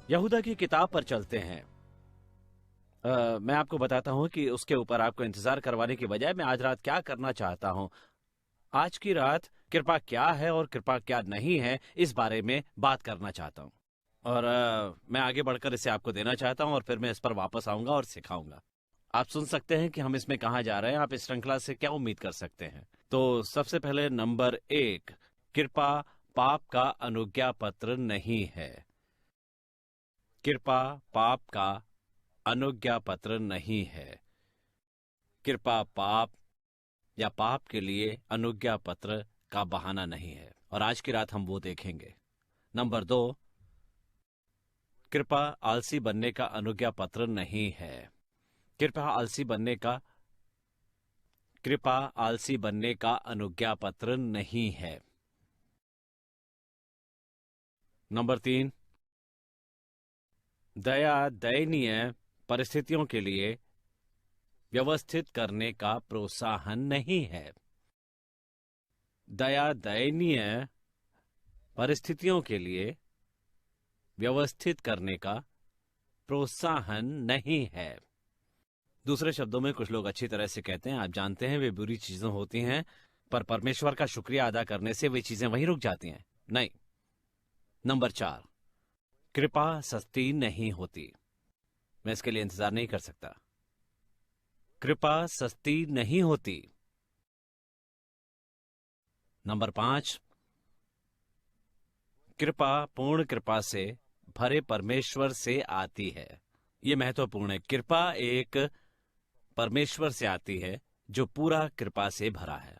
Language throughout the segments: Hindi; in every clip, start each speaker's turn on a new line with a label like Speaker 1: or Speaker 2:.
Speaker 1: यहूदा की किताब पर चलते हैं। मैं आपको बताता हूं कि उसके ऊपर आपको इंतजार करवाने की बजाय मैं आज रात क्या करना चाहता हूं। आज की रात कृपा क्या है और कृपा क्या नहीं है, इस बारे में बात करना चाहता हूं। और मैं आगे बढ़कर इसे आपको देना चाहता हूं और फिर मैं इस पर वापस आऊंगा और सिखाऊंगा। आप सुन सकते हैं कि हम इसमें कहां जा रहे हैं। आप इस श्रृंखला से क्या उम्मीद कर सकते हैं। तो सबसे पहले नंबर 1, कृपा पाप का अनुज्ञा पत्र नहीं है। कृपा पाप का अनुज्ञा पत्र नहीं है। कृपा पाप या पाप के लिए अनुज्ञा पत्र का बहाना नहीं है, और आज की रात हम वो देखेंगे। नंबर 2, कृपा आलसी बनने का अनुज्ञा पत्र नहीं है। कृपा आलसी बनने का अनुज्ञा पत्र नहीं है। नंबर 3, दया दयनीय परिस्थितियों के लिए व्यवस्थित करने का प्रोत्साहन नहीं है। दया दयनीय परिस्थितियों के लिए व्यवस्थित करने का प्रोत्साहन नहीं है। दूसरे शब्दों में कुछ लोग अच्छी तरह से कहते हैं, आप जानते हैं, वे बुरी चीजें होती हैं, पर परमेश्वर का शुक्रिया अदा करने से वे चीजें वहीं रुक जाती हैं। नहीं। नंबर 4, कृपा सस्ती नहीं होती। मैं इसके लिए इंतजार नहीं कर सकता। कृपा सस्ती नहीं होती। नंबर 5, कृपा पूर्ण कृपा से भरे परमेश्वर से आती है। यह महत्वपूर्ण है। कृपा एक परमेश्वर से आती है जो पूरा कृपा से भरा है।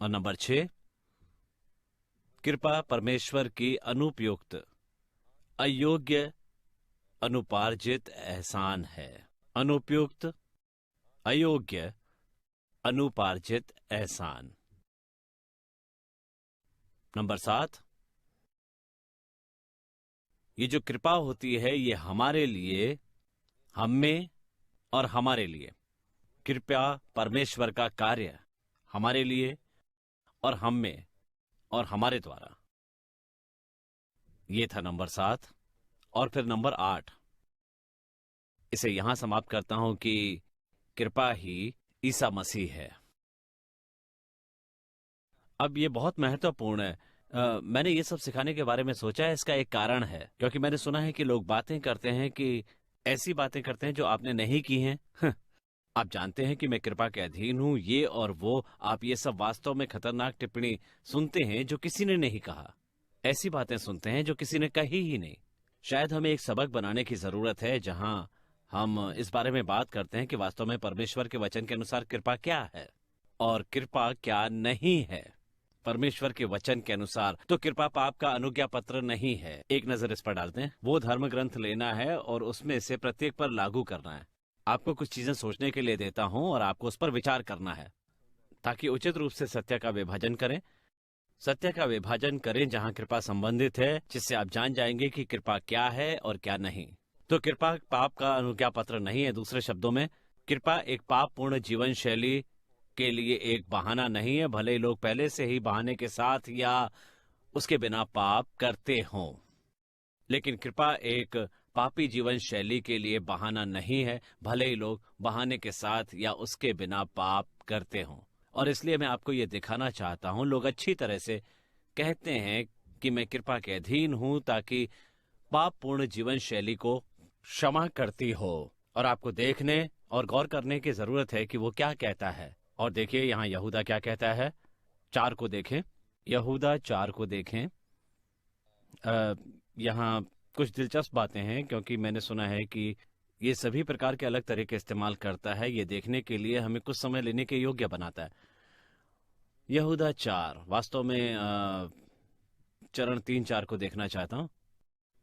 Speaker 1: और नंबर 6, कृपा परमेश्वर की अनुपयुक्त अयोग्य अनुपार्जित एहसान है। अनुपयुक्त अयोग्य अनुपार्जित एहसान। नंबर 7, ये जो कृपा होती है ये हमारे लिए, हम में और हमारे लिए। कृपा परमेश्वर का कार्य हमारे लिए और हम में और हमारे द्वारा। ये था नंबर 7। और फिर नंबर 8, इसे यहां समाप्त करता हूं कि कृपा ही ईसा मसीह है। अब ये बहुत महत्वपूर्ण है। मैंने ये सब सिखाने के बारे में सोचा है। इसका एक कारण है, क्योंकि मैंने सुना है कि लोग बातें करते हैं, कि ऐसी बातें करते हैं जो आपने नहीं की हैं। आप जानते हैं कि मैं कृपा के अधीन हूं, ये और वो। आप ये सब वास्तव में खतरनाक टिप्पणी सुनते हैं जो किसी ने नहीं कहा। ऐसी बातें सुनते हैं जो किसी ने कही ही नहीं। शायद हमें एक सबक बनाने की जरूरत है जहां हम इस बारे में बात करते हैं कि वास्तव में परमेश्वर के वचन के अनुसार कृपा क्या है और कृपा क्या नहीं है। परमेश्वर के वचन के अनुसार तो कृपा पाप का अनुज्ञा पत्र नहीं है। एक नजर इस पर डालते हैं। वो धर्म ग्रंथ लेना है और उसमें से प्रत्येक पर लागू करना है। आपको कुछ चीजें सोचने के लिए देता हूं और आपको उस पर विचार करना है, ताकि उचित रूप से सत्य का विभाजन करें। सत्य का विभाजन करें जहां कृपा संबंधित है, जिससे आप जान जाएंगे कि कृपा क्या है और क्या नहीं। तो कृपा पाप का अनुज्ञा पत्र नहीं है। दूसरे शब्दों में, कृपा एक पाप पूर्ण जीवन शैली के लिए एक बहाना नहीं है, भले ही लोग पहले से ही बहाने के साथ या उसके बिना पाप करते हों। लेकिन कृपा एक पापी जीवन शैली के लिए बहाना नहीं है, भले ही लोग बहाने के साथ या उसके बिना पाप करते हों। और इसलिए मैं आपको ये दिखाना चाहता हूं। लोग अच्छी तरह से कहते हैं कि मैं कृपा के अधीन हूं ताकि पाप पूर्ण जीवन शैली को क्षमा करती हो, और आपको देखने और गौर करने की जरूरत है कि वो क्या कहता है। और देखिए यहाँ यहूदा क्या कहता है। 4 को देखें। यहूदा 4 को देखें। यहाँ कुछ दिलचस्प बातें हैं, क्योंकि मैंने सुना है कि ये सभी प्रकार के अलग तरीके इस्तेमाल करता है। ये देखने के लिए हमें कुछ समय लेने के योग्य बनाता है। यहूदा 4, वास्तव में चरण 3-4 को देखना चाहता हूं।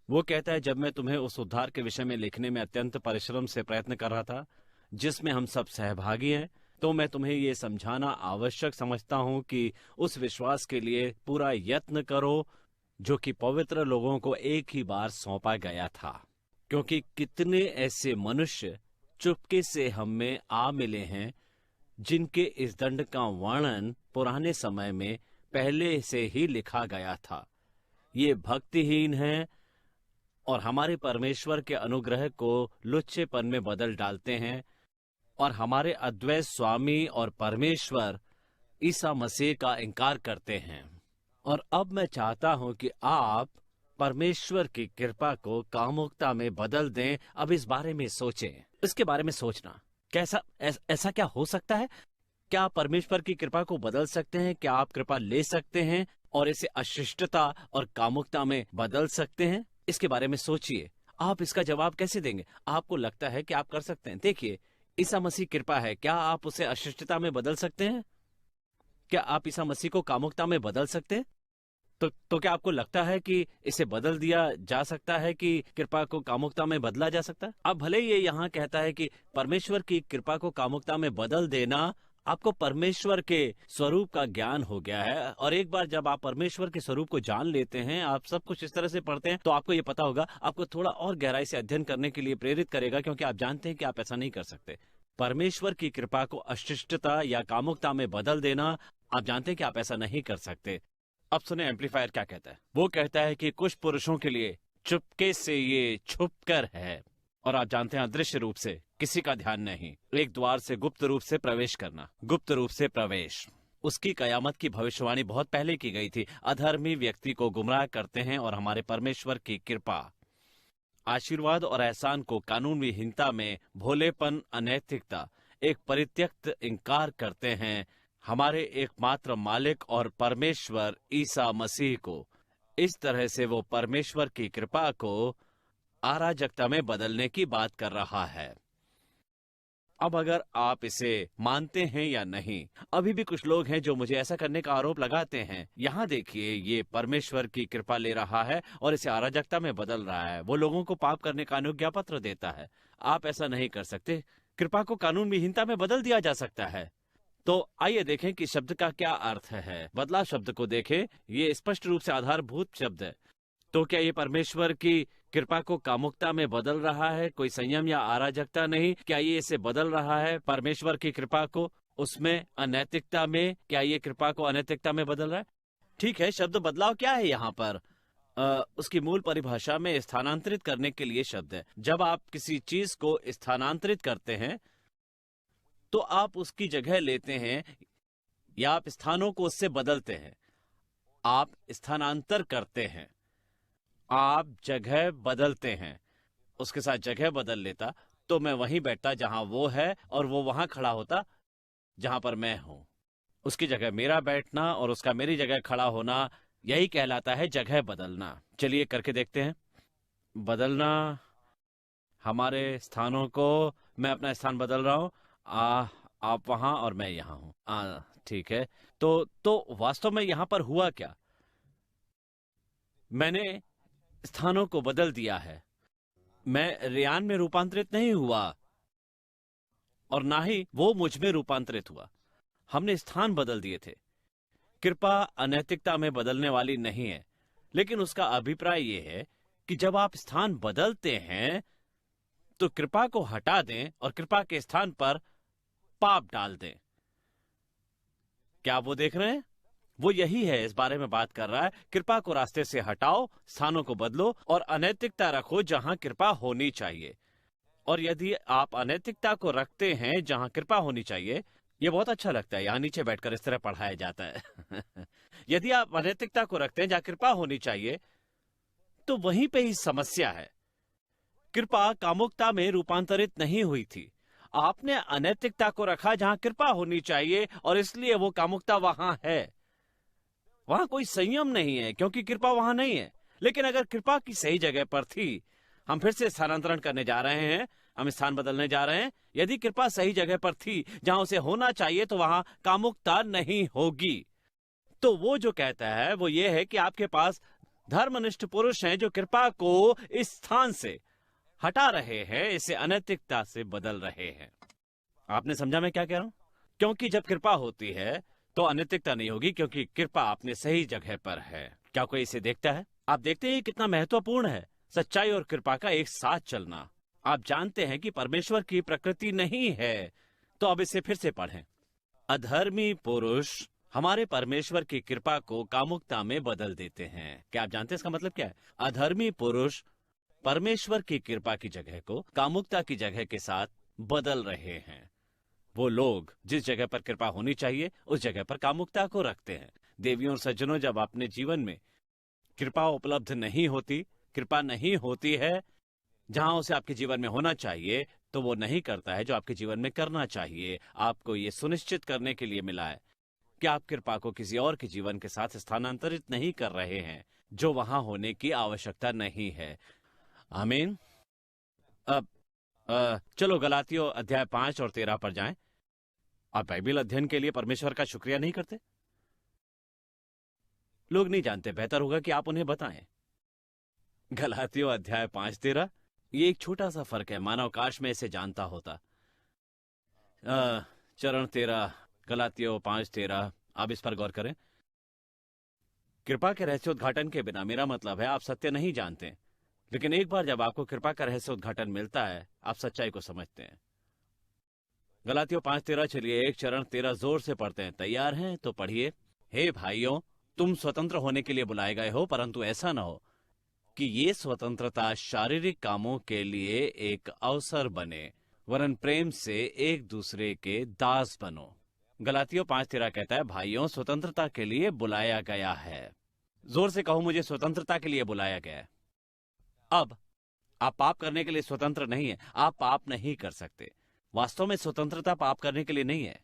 Speaker 1: वो कहता है, जब मैं तुम्हें उस उद्धार के विषय में लिखने में अत्यंत परिश्रम से प्रयत्न कर रहा था जिसमें हम सब सहभागी हैं, तो मैं तुम्हें ये समझाना आवश्यक समझता हूं कि उस विश्वास के लिए पूरा यत्न करो जो कि पवित्र लोगों को एक ही बार सौंपा गया था। क्योंकि कितने ऐसे मनुष्य चुपके से हम में आ मिले हैं जिनके इस दंड का वर्णन पुराने समय में पहले से ही लिखा गया था, ये भक्तिहीन हैं और हमारे परमेश्वर के अनुग्रह को लुच्चेपन में बदल डालते हैं और हमारे अद्वैत स्वामी और परमेश्वर ईसा मसीह का इनकार करते हैं। और अब मैं चाहता हूं कि आप परमेश्वर की कृपा को कामुकता में बदल दें। अब इस बारे में सोचें, इसके बारे में सोचना कैसा ऐसा क्या हो सकता है? क्या आप परमेश्वर की कृपा को बदल सकते हैं? क्या आप कृपा ले सकते हैं और इसे अशिष्टता और कामुकता में बदल सकते हैं? इसके बारे में सोचिए। आप इसका जवाब कैसे देंगे? आपको लगता है कि आप कर सकते हैं? देखिए, ईसा मसीह कृपा है, क्या आप उसे अशिष्टता में बदल सकते हैं? क्या आप ईसा मसीह को कामुकता में बदल सकते हैं? तो क्या आपको लगता है कि इसे बदल दिया जा सकता है, कि कृपा को कामुकता में बदला जा सकता है? अब भले ये यहाँ कहता है कि परमेश्वर की कृपा को कामुकता में बदल देना, आपको परमेश्वर के स्वरूप का ज्ञान हो गया है। और एक बार जब आप परमेश्वर के स्वरूप को जान लेते हैं, आप सब कुछ इस तरह से पढ़ते हैं, तो आपको ये पता होगा, आपको थोड़ा और गहराई से अध्ययन करने के लिए प्रेरित करेगा, क्योंकि आप जानते हैं कि आप ऐसा नहीं कर सकते। परमेश्वर की कृपा को अशिष्टता या कामुकता में बदल देना, आप जानते हैं कि आप ऐसा नहीं कर सकते। अब सुने एम्पलीफायर क्या कहता है। वो कहता है कि कुछ पुरुषों के लिए चुपके से ये छुपकर है, और आप जानते हैं अदृश्य रूप से, किसी का ध्यान नहीं, एक द्वार से गुप्त रूप से प्रवेश करना। गुप्त रूप से प्रवेश, उसकी कयामत की भविष्यवाणी बहुत पहले की गई थी। अधर्मी व्यक्ति को गुमराह करते हैं और हमारे परमेश्वर की कृपा, आशीर्वाद और एहसान को कानून विहीनता में, भोलेपन, अनैतिकता, एक परित्यक्त इनकार करते हैं हमारे एकमात्र मालिक और परमेश्वर ईसा मसीह को। इस तरह से वो परमेश्वर की कृपा को अराजकता में बदलने की बात कर रहा है। अब अगर आप इसे मानते हैं या नहीं, अभी भी कुछ लोग हैं जो मुझे ऐसा करने का आरोप लगाते हैं। यहाँ देखिए, ये परमेश्वर की कृपा ले रहा है और इसे अराजकता में बदल रहा है। वो लोगों को पाप करने का अनुज्ञा पत्र देता है। आप ऐसा नहीं कर सकते। कृपा को कानून विहीनता में बदल दिया जा सकता है। तो आइए देखें कि शब्द का क्या अर्थ है। बदलाव शब्द को देखें, ये स्पष्ट रूप से आधारभूत शब्द है। तो क्या ये परमेश्वर की कृपा को कामुकता में बदल रहा है? कोई संयम या अराजकता नहीं। क्या ये इसे बदल रहा है परमेश्वर की कृपा को उसमें अनैतिकता में? क्या ये कृपा को अनैतिकता में बदल रहा है? ठीक है, शब्द बदलाव क्या है यहाँ पर? उसकी मूल परिभाषा में स्थानांतरित करने के लिए शब्द है। जब आप किसी चीज को स्थानांतरित करते हैं तो आप उसकी जगह लेते हैं या आप स्थानों को उससे बदलते हैं। आप स्थानांतर करते हैं, आप जगह बदलते हैं। उसके साथ जगह बदल लेता तो मैं वहीं बैठता जहां वो है और वो वहां खड़ा होता जहां पर मैं हूं। उसकी जगह मेरा बैठना और उसका मेरी जगह खड़ा होना, यही कहलाता है जगह बदलना। चलिए करके देखते हैं। बदलना, हमारे स्थानों को, मैं अपना स्थान बदल रहा हूं, आप वहां और मैं यहां हूं। ठीक है। तो वास्तव में यहां पर हुआ क्या? मैंने स्थानों को बदल दिया है। मैं रियान में रूपांतरित नहीं हुआ और ना ही वो मुझ में रूपांतरित हुआ। हमने स्थान बदल दिए थे। कृपा अनैतिकता में बदलने वाली नहीं है, लेकिन उसका अभिप्राय यह है कि जब आप स्थान बदलते हैं तो कृपा को हटा दें और कृपा के स्थान पर पाप डाल दें। क्या आप वो देख रहे हैं? वो यही है, इस बारे में बात कर रहा है। कृपा को रास्ते से हटाओ, स्थानों को बदलो और अनैतिकता रखो जहां कृपा होनी चाहिए। और यदि आप अनैतिकता को रखते हैं जहां कृपा होनी चाहिए, ये बहुत अच्छा लगता है, यहाँ नीचे बैठकर इस तरह पढ़ाया जाता है। यदि आप अनैतिकता को रखते हैं जहां कृपा होनी चाहिए, तो वहीं पे ही समस्या है। कृपा कामुकता में रूपांतरित नहीं हुई थी। आपने अनैतिकता को रखा जहां कृपा होनी चाहिए और इसलिए वो कामुकता वहां है। वहां कोई संयम नहीं है क्योंकि कृपा वहां नहीं है। लेकिन अगर कृपा की सही जगह पर थी, हम फिर से स्थानांतरण करने जा रहे हैं, हम स्थान बदलने जा रहे हैं। यदि कृपा सही जगह पर थी जहां उसे होना चाहिए, तो वहां कामुकता नहीं होगी। तो वो जो कहता है वो ये है कि आपके पास धर्मनिष्ठ पुरुष हैं जो कृपा को इस स्थान से हटा रहे हैं, इसे अनैतिकता से बदल रहे हैं। आपने समझा मैं क्या कह रहा हूं? क्योंकि जब कृपा होती है तो अनैतिकता नहीं होगी, क्योंकि कृपा अपने सही जगह पर है। क्या कोई इसे देखता है? आप देखते हैं कितना महत्वपूर्ण है सच्चाई और कृपा का एक साथ चलना। आप जानते हैं कि परमेश्वर की प्रकृति नहीं है। तो अब इसे फिर से पढ़ें। अधर्मी पुरुष हमारे परमेश्वर की कृपा को कामुकता में बदल देते हैं। क्या आप जानते हैं इसका मतलब क्या है? अधर्मी पुरुष परमेश्वर की कृपा की जगह को कामुकता की जगह के साथ बदल रहे हैं। वो लोग जिस जगह पर कृपा होनी चाहिए उस जगह पर कामुकता को रखते हैं। देवियों और सज्जनों, जब अपने जीवन में कृपा उपलब्ध नहीं होती, कृपा नहीं होती है जहां उसे आपके जीवन में होना चाहिए, तो वो नहीं करता है जो आपके जीवन में करना चाहिए। आपको ये सुनिश्चित करने के लिए मिला है कि आप कृपा को किसी और के जीवन के साथ स्थानांतरित नहीं कर रहे हैं जो वहां होने की आवश्यकता नहीं है। आमीन। अब चलो गलातियों अध्याय 5 और 13 पर जाएं। आप बाइबल अध्ययन के लिए परमेश्वर का शुक्रिया नहीं करते? लोग नहीं जानते, बेहतर होगा कि आप उन्हें बताएं। गलातियों अध्याय 5-13, ये एक छोटा सा फर्क है, मानव काश में इसे जानता होता। चरण 13, गलातियों 5:13, आप इस पर गौर करें। कृपा के रहस्योद्घाटन के बिना, मेरा मतलब है आप सत्य नहीं जानते, लेकिन एक बार जब आपको कृपा का रहस्योद्घाटन मिलता है, आप सच्चाई को समझते हैं। गलातियों 5:13, चलिए एक चरण 13 जोर से पढ़ते हैं। तैयार हैं तो पढ़िए। हे भाइयों, तुम स्वतंत्र होने के लिए बुलाए गए हो, परंतु ऐसा न हो कि ये स्वतंत्रता शारीरिक कामों के लिए एक अवसर बने, वरन प्रेम से एक दूसरे के दास बनो। गलातियों 5:13 कहता है, भाइयों स्वतंत्रता के लिए बुलाया गया है। जोर से कहो, मुझे स्वतंत्रता के लिए बुलाया गया है। अब आप पाप करने के लिए स्वतंत्र नहीं है, आप पाप नहीं कर सकते। वास्तव में स्वतंत्रता पाप करने के लिए नहीं है,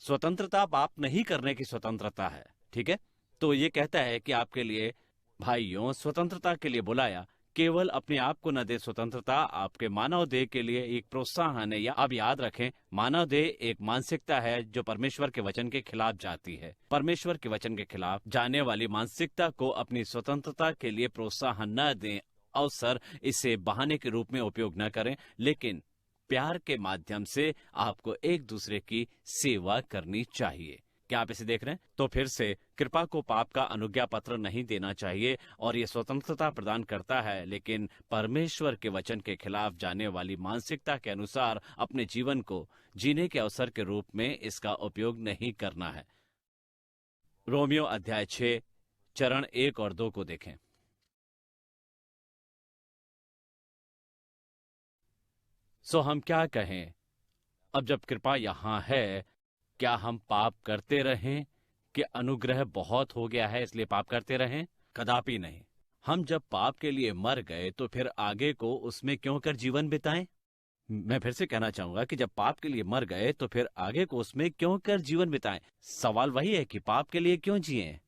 Speaker 1: स्वतंत्रता पाप नहीं करने की स्वतंत्रता है। ठीक है, तो ये कहता है कि आपके लिए भाइयों स्वतंत्रता के लिए बुलाया, केवल अपने आप को न दे। स्वतंत्रता आपके मानव देह के लिए एक प्रोत्साहन है। या अब याद रखें, मानव देह एक मानसिकता है जो परमेश्वर के वचन के खिलाफ जाती है। परमेश्वर के वचन के खिलाफ जाने वाली मानसिकता को अपनी स्वतंत्रता के लिए प्रोत्साहन न दें, अवसर इसे बहाने के रूप में उपयोग न करें, लेकिन प्यार के माध्यम से आपको एक दूसरे की सेवा करनी चाहिए। क्या आप इसे देख रहे हैं? तो फिर से कृपा को पाप का अनुज्ञा पत्र नहीं देना चाहिए और ये स्वतंत्रता प्रदान करता है, लेकिन परमेश्वर के वचन के खिलाफ जाने वाली मानसिकता के अनुसार अपने जीवन को जीने के अवसर के रूप में इसका उपयोग नहीं करना है। रोमियो अध्याय 6 चरण 1 और 2 को देखें। सो हम क्या कहें? अब जब कृपा यहां है, क्या हम पाप करते रहें कि अनुग्रह बहुत हो गया है इसलिए पाप करते रहें? कदापि नहीं। हम जब पाप के लिए मर गए तो फिर आगे को उसमें क्यों कर जीवन बिताएं? मैं फिर से कहना चाहूंगा कि जब पाप के लिए मर गए तो फिर आगे को उसमें क्यों कर जीवन बिताएं? सवाल वही है कि पाप के लिए क्यों जिएं?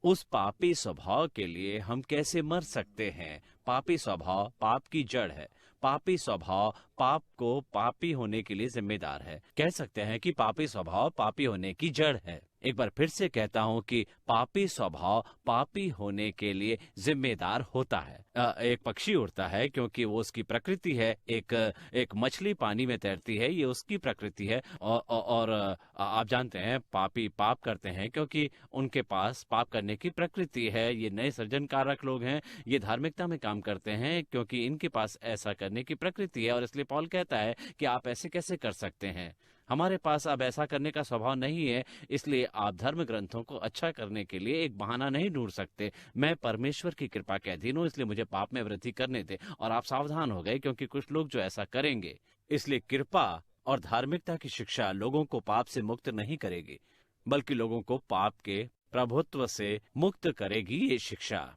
Speaker 1: उस पापी स्वभाव के लिए हम कैसे मर सकते हैं? पापी स्वभाव पाप की जड़ है। पापी स्वभाव पाप को पापी होने के लिए जिम्मेदार है। कह सकते हैं कि पापी स्वभाव पापी होने की जड़ है। एक बार फिर से कहता हूं कि पापी स्वभाव पापी होने के लिए जिम्मेदार होता है। एक पक्षी उड़ता है क्योंकि वो उसकी प्रकृति है। एक मछली पानी में तैरती है, ये उसकी प्रकृति है। और आप जानते हैं पापी पाप करते हैं क्योंकि उनके पास पाप करने की प्रकृति है। ये नए सृजनकारक लोग हैं, ये धार्मिकता में काम करते हैं क्योंकि इनके पास ऐसा करने की प्रकृति है। और इसलिए पौल कहता है कि आप ऐसे कैसे कर सकते हैं? हमारे पास अब ऐसा करने का स्वभाव नहीं है, इसलिए आप धर्म ग्रंथों को अच्छा करने के लिए एक बहाना नहीं ढूंढ सकते। मैं परमेश्वर की कृपा के अधीन हूं, इसलिए मुझे पाप में वृद्धि करने दे। और आप सावधान हो गए क्योंकि कुछ लोग जो ऐसा करेंगे। इसलिए कृपा और धार्मिकता की शिक्षा लोगों को पाप से मुक्त नहीं करेगी, बल्कि लोगों को पाप के प्रभुत्व से मुक्त करेगी ये शिक्षा।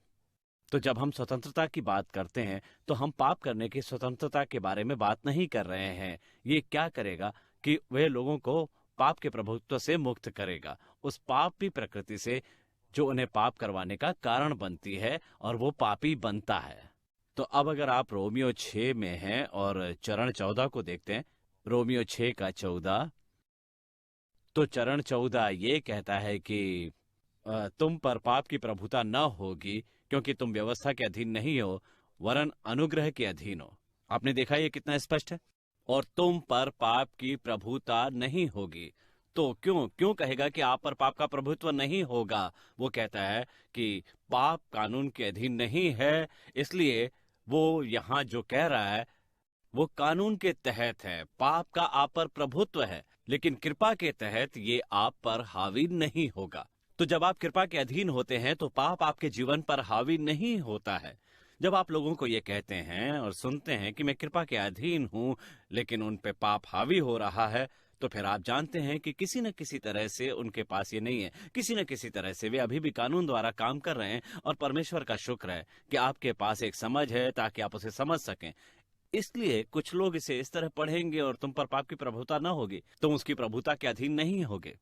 Speaker 1: तो जब हम स्वतंत्रता की बात करते हैं तो हम पाप करने की स्वतंत्रता के बारे में बात नहीं कर रहे हैं। ये क्या करेगा कि वह लोगों को पाप के प्रभुत्व से मुक्त करेगा, उस पापी प्रकृति से जो उन्हें पाप करवाने का कारण बनती है, और वो पापी बनता है। तो अब अगर आप रोमियो 6 में हैं और चरण 14 को देखते हैं, रोमियो 6 का 14, तो चरण 14 ये कहता है कि तुम पर पाप की प्रभुता न होगी क्योंकि तुम व्यवस्था के अधीन नहीं हो वरन अनुग्रह के अधीन हो। आपने देखा ये कितना स्पष्ट है? और तुम पर पाप की प्रभुता नहीं होगी। तो क्यों क्यों कहेगा कि आप पर पाप का प्रभुत्व नहीं होगा? वो कहता है कि पाप कानून के अधीन नहीं है, इसलिए वो यहाँ जो कह रहा है वो कानून के तहत है। पाप का आप पर प्रभुत्व है, लेकिन कृपा के तहत ये आप पर हावी नहीं होगा। तो जब आप कृपा के अधीन होते हैं तो पाप आपके जीवन पर हावी नहीं होता है। जब आप लोगों को ये कहते हैं और सुनते हैं कि मैं कृपा के अधीन हूं, लेकिन उन पे पाप हावी हो रहा है, तो फिर आप जानते हैं कि किसी न किसी तरह से उनके पास ये नहीं है। किसी न किसी तरह से वे अभी भी कानून द्वारा काम कर रहे हैं, और परमेश्वर का शुक्र है कि आपके पास एक समझ है ताकि आप उसे समझ सकें। इसलिए कुछ लोग इसे इस तरह पढ़ेंगे और तुम पर पाप की प्रभुता न होगी, तुम उसकी प्रभुता के अधीन नहीं होगे।